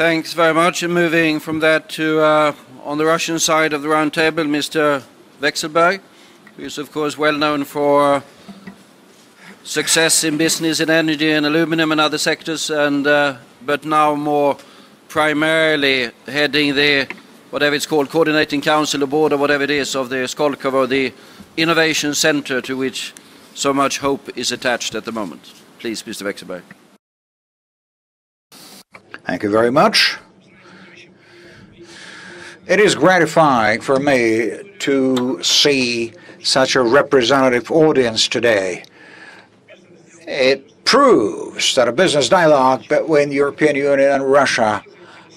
Thanks very much. And moving from that to, on the Russian side of the round table, Mr. Vekselberg, who is of course well known for success in business in energy and aluminum and other sectors, and but now more primarily heading the, whatever it's called, coordinating council or board or whatever it is, of the Skolkovo, the innovation center to which so much hope is attached at the moment. Please, Mr. Vekselberg. Thank you very much. It is gratifying for me to see such a representative audience today. It proves that a business dialogue between the European Union and Russia,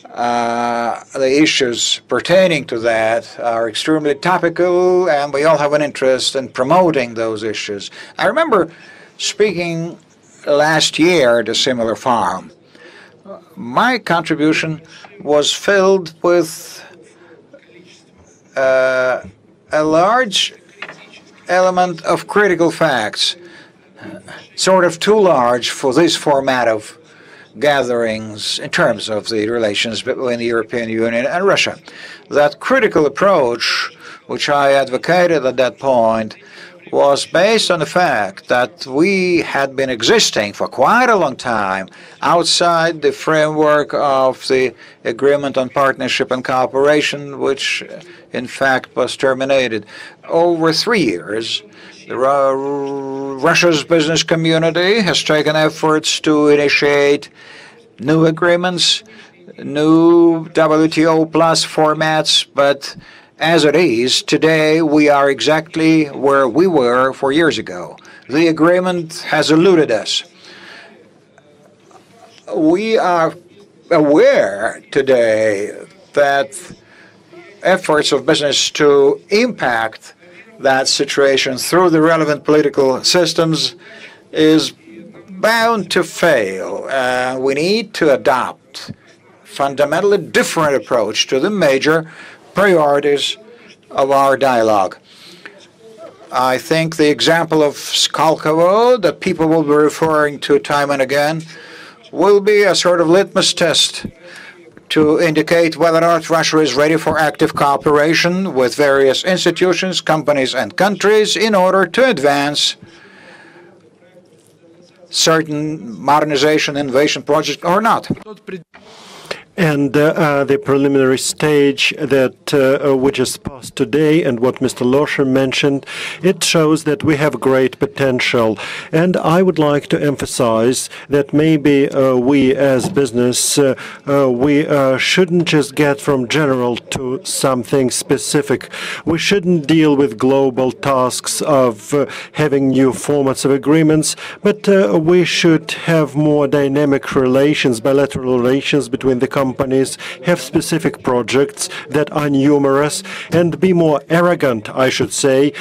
the issues pertaining to that are extremely topical, and we all have an interest in promoting those issues. I remember speaking last year at a similar forum. My contribution was filled with a large element of critical facts, sort of too large for this format of gatherings in terms of the relations between the European Union and Russia. That critical approach, which I advocated at that point, was based on the fact that we had been existing for quite a long time outside the framework of the Agreement on Partnership and Cooperation, which in fact was terminated. Over 3 years, Russia's business community has taken efforts to initiate new agreements, new WTO plus formats, but as it is, today we are exactly where we were 4 years ago. The agreement has eluded us. We are aware today that efforts of business to impact that situation through the relevant political systems is bound to fail. We need to adopt a fundamentally different approach to the major priorities of our dialogue. I think the example of Skolkovo that people will be referring to time and again will be a sort of litmus test to indicate whether or not Russia is ready for active cooperation with various institutions, companies and countries in order to advance certain modernization innovation projects or not. And the preliminary stage that we just passed today and what Mr. Losher mentioned, it shows that we have great potential. And I would like to emphasize that maybe we as business, we shouldn't just get from general to something specific. We shouldn't deal with global tasks of having new formats of agreements, but we should have more dynamic relations, bilateral relations between the companies, have specific projects that are numerous, and be more arrogant, I should say,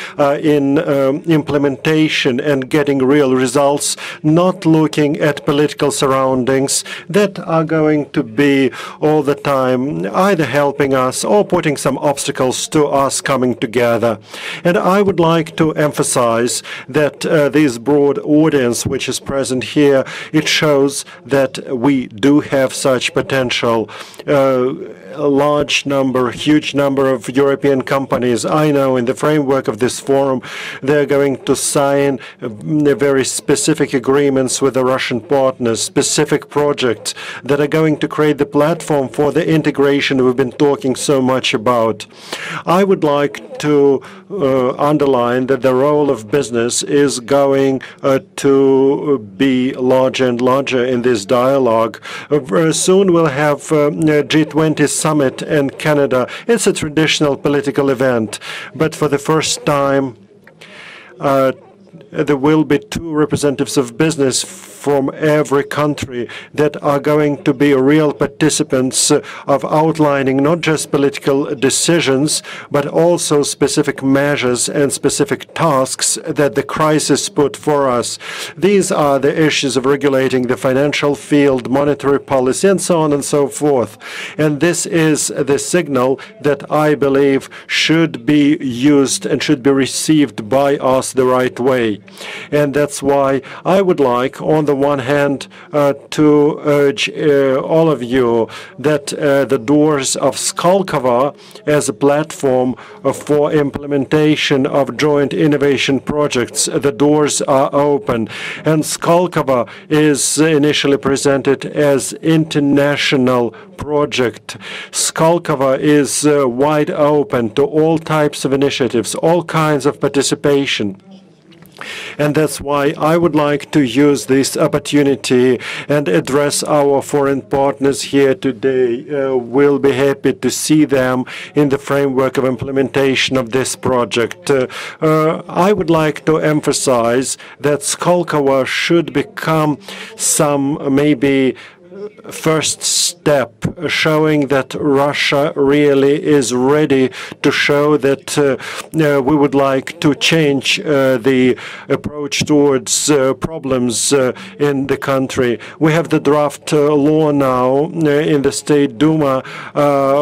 in implementation and getting real results, not looking at political surroundings that are going to be all the time either helping us or putting some obstacles to us coming together. And I would like to emphasize that this broad audience which is present here, it shows that we do have such potential. A large number, huge number of European companies, I know in the framework of this forum, they're going to sign very specific agreements with the Russian partners, specific projects that are going to create the platform for the integration we've been talking so much about. I would like to underline that the role of business is going to be larger and larger in this dialogue. Soon we'll have G20 summit in Canada. It's a traditional political event, but for the first time there will be 2 representatives of business from every country that are going to be real participants of outlining not just political decisions, but also specific measures and specific tasks that the crisis put for us. These are the issues of regulating the financial field, monetary policy, and so on and so forth. And this is the signal that I believe should be used and should be received by us the right way. And that's why I would like, on the one hand, to urge all of you that the doors of Skolkovo as a platform for implementation of joint innovation projects, the doors are open. And Skolkovo is initially presented as international project. Skolkovo is wide open to all types of initiatives, all kinds of participation. And that's why I would like to use this opportunity and address our foreign partners here today. We'll be happy to see them in the framework of implementation of this project. I would like to emphasize that Skolkovo should become some maybe first step showing that Russia really is ready to show that we would like to change the approach towards problems in the country. We have the draft law now in the State Duma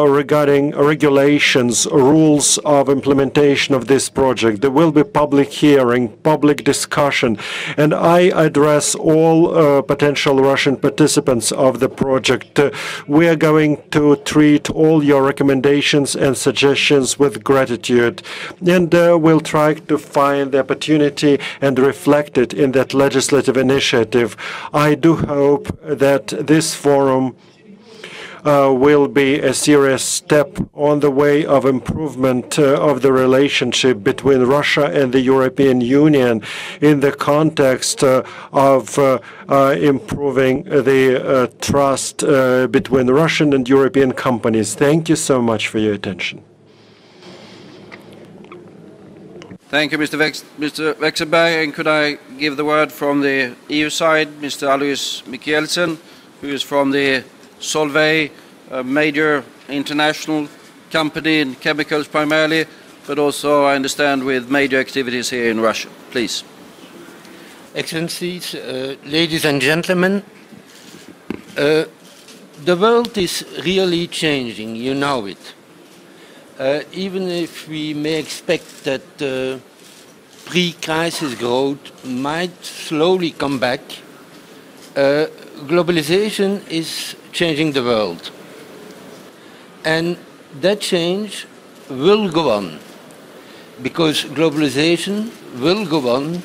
regarding regulations, rules of implementation of this project. There will be public hearing, public discussion, and I address all potential Russian participants of the project. We are going to treat all your recommendations and suggestions with gratitude, and we'll try to find the opportunity and reflect it in that legislative initiative. I do hope that this forum will be a serious step on the way of improvement of the relationship between Russia and the European Union in the context of improving the trust between Russian and European companies. Thank you so much for your attention. Thank you, Mr. Vekselberg. And could I give the word from the EU side, Mr. Alois Mikkelsen, who is from the Solvay, a major international company in chemicals primarily, but also, I understand, with major activities here in Russia. Please. Excellencies, ladies and gentlemen, the world is really changing, you know it. Even if we may expect that pre-crisis growth might slowly come back, globalization is changing the world. And that change will go on, because globalization will go on,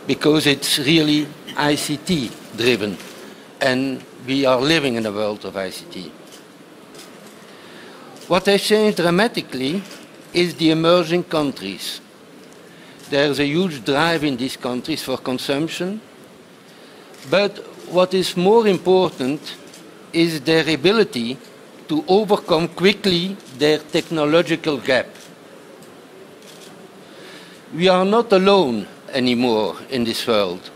because it's really ICT driven, and we are living in a world of ICT. What has changed dramatically is the emerging countries. There's a huge drive in these countries for consumption, but what is more important is their ability to overcome quickly their technological gap. We are not alone anymore in this world,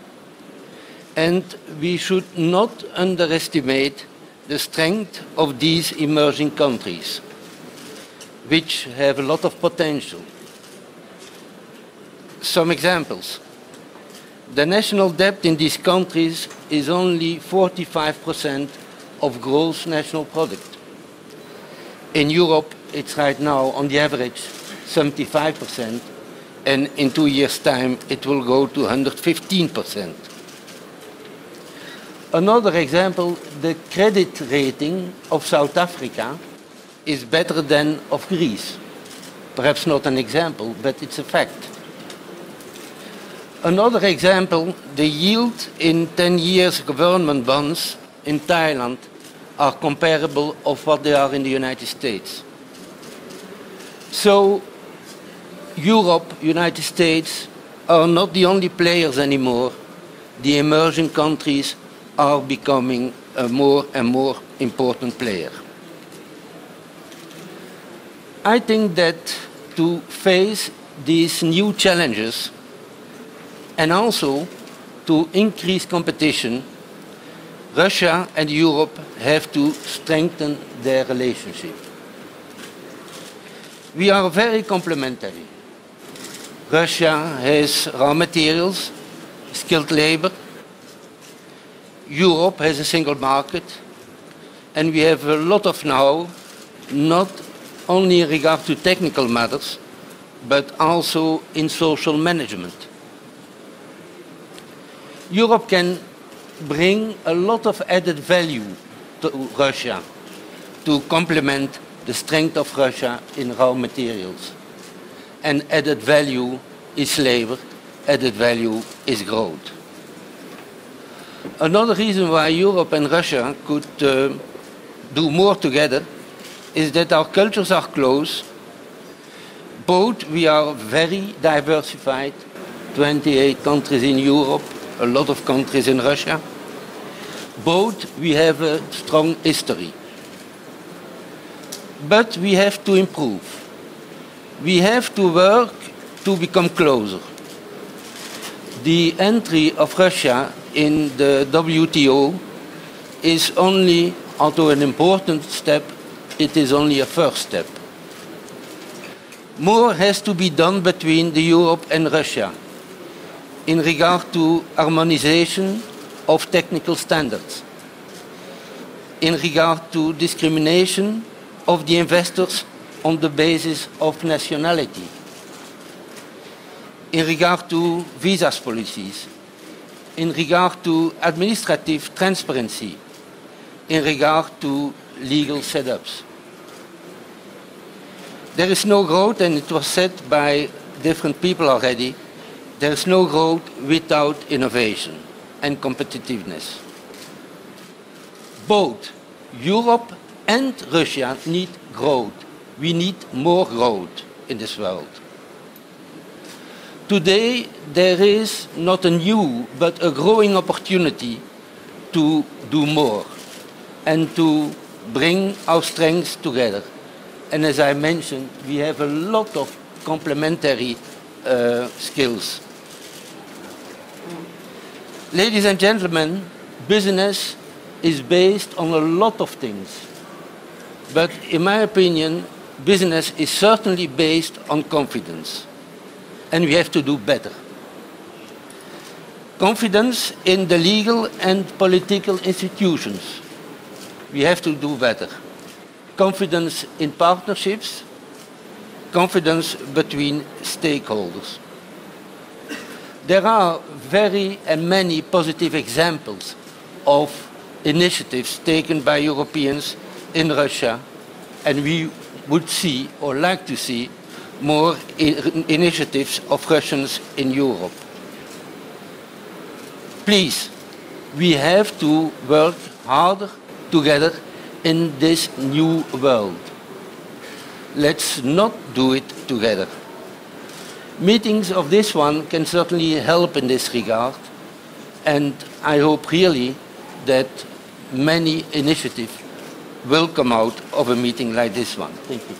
and we should not underestimate the strength of these emerging countries, which have a lot of potential. Some examples. The national debt in these countries is only 45% of gross national product. In Europe, it's right now, on the average, 75%, and in 2 years' time, it will go to 115%. Another example, the credit rating of South Africa is better than of Greece. Perhaps not an example, but it's a fact. Another example, the yield in 10 years government bonds in Thailand are comparable of what they are in the United States. So Europe, United States are not the only players anymore. The emerging countries are becoming a more and more important player. I think that to face these new challenges and also to increase competition, Russia and Europe have to strengthen their relationship. We are very complementary. Russia has raw materials, skilled labor. Europe has a single market, and we have a lot of know-how, not only in regard to technical matters, but also in social management. Europe can bring a lot of added value to Russia to complement the strength of Russia in raw materials. And added value is labor, added value is growth. Another reason why Europe and Russia could do more together is that our cultures are close. Both we are very diversified, 28 countries in Europe, a lot of countries in Russia. Both we have a strong history. But we have to improve. We have to work to become closer. The entry of Russia in the WTO is only, although an important step, it is only a first step. More has to be done between Europe and Russia in regard to harmonization of technical standards, in regard to discrimination of the investors on the basis of nationality, in regard to visa policies, in regard to administrative transparency, in regard to legal setups. There is no growth, and it was said by different people already, there is no growth without innovation and competitiveness. Both Europe and Russia need growth. We need more growth in this world. Today, there is not a new, but a growing opportunity to do more and to bring our strengths together. And as I mentioned, we have a lot of complementary skills. Ladies and gentlemen, business is based on a lot of things. But in my opinion, business is certainly based on confidence. And we have to do better. Confidence in the legal and political institutions. We have to do better. Confidence in partnerships. Confidence between stakeholders. There are very many positive examples of initiatives taken by Europeans in Russia, and we would see or like to see more initiatives of Russians in Europe. Please, we have to work harder together in this new world. Let's not do it together. Meetings of this one can certainly help in this regard, and I hope really that many initiatives will come out of a meeting like this one. Thank you.